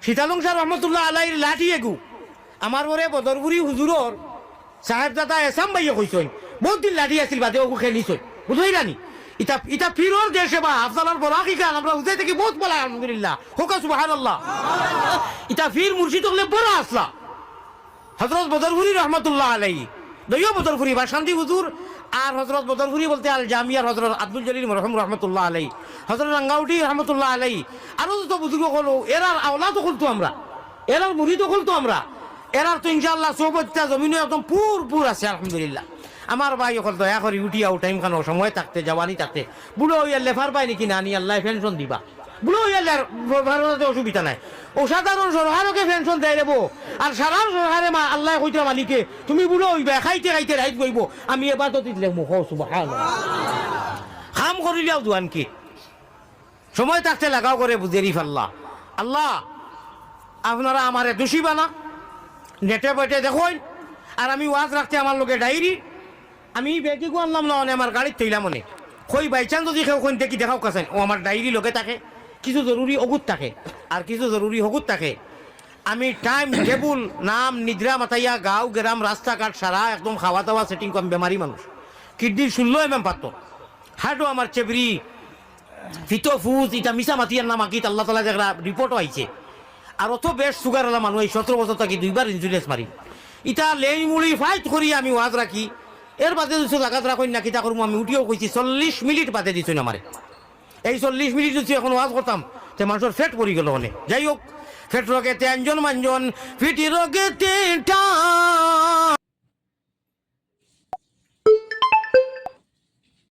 শীতালং শাহ রহমতুল্লাহ আলাইর লাঠি এগু আমার পরে বদরপুরি হুজুরর সাহেবজাদা এসাম ভাইয়ে কইসই বহুত দিন লাঠি আছিল বাদে ওগু খেলিছই বুঝই রানি ইটা ইটা ফিরর দেশে বা আফজালার বলাকি খান আমরা হুজাই থেকে বহুত বলা আলহামদুলিল্লাহ হোকা সুবহানাল্লাহ ইটা ফির মুর্শিদ হলে বড় আসলা হযরত বদরপুরি রহমতুল্লাহ আলাইহি দইও বদরপুরি বা শান্তি হুজুর আর হযরত বদরপুরি বলতে আল জামিয়ার হযরত আব্দুল জলিল মরহুম রহমতুল্লাহ আলাইহি হযরত রাঙ্গাউটি রহমতুল্লাহ আলাইহি আরো তো বুজুর্গ হলো এরার আওলাদ খুলতো আমরা এরার মুরিদ খুলতো আমরা এরার তো ইনশাআল্লাহ সোবতটা জমিনে একদম পুর আছে আলহামদুলিল্লাহ আমার ভাই হল দয়া করে উঠিয়াও টাইম খানো সময় থাকতে জওয়ানি থাকতে বুড়ো হইয়া লেফার পাই নাকি না নি আল্লাহ পেনশন দিবা বুড়ো হইয়া ভারতে অসুবিধা নাই অসাধারণ সরকারকে পেনশন দেয় দেবো আর সারা সরকারে মা আল্লাহ কইতে মালিকে তুমি বুড়ো হইবা খাইতে খাইতে রাইত গইব আমি এবার তো দিলে মুখ সুবহানাল্লাহ কাম করিলেও দুয়ান কি সময় থাকতে লাগাও করে বুঝেরি ফাল্লাহ আল্লাহ আপনারা আমারে দোষী বানা নেটে বইটে দেখুন আর আমি ওয়াজ রাখতে আমার লোকে ডায়েরি আমি বেটি গো আনলাম না আমার গাড়ির তৈলাম মনে কই বাইচান যদি কেউ কোন দেখি দেখাও কাছেন ও আমার ডায়েরি লোকে থাকে কিছু জরুরি অগুত থাকে আর কিছু জরুরি হগুত থাকে আমি টাইম টেবুল নাম নিদ্রা মাথাইয়া গাঁও গ্রাম রাস্তাঘাট সারা একদম খাওয়া দাওয়া সেটিং কম বেমারি মানুষ কিডনির 16 mm পাত্র হার্টও আমার চেবরি ফিতো ফুজ এটা মিশা মাতিয়ার নাম আকিত আল্লাহ তালা যেটা রিপোর্টও আইছে আর অত বেশ সুগার আলা মানুষ এই 17 বছর থাকি 2বার ইন্স্যুরেন্স মারি ইটা লেই মুড়ি ফাইট করি আমি ওয়াজ রাখি এর বাদে দিছো জাগাত রাখুন না কিতা করবো আমি উঠিও কইছি 40 মিনিট বাদে দিছো আমারে এই 40 মিনিট যদি এখন ওয়াজ করতাম তে মানুষের ফেট পড়ি গেল অনেক যাই হোক ফেট রোগে তেঞ্জন মাঞ্জন ফিটি রোগে টান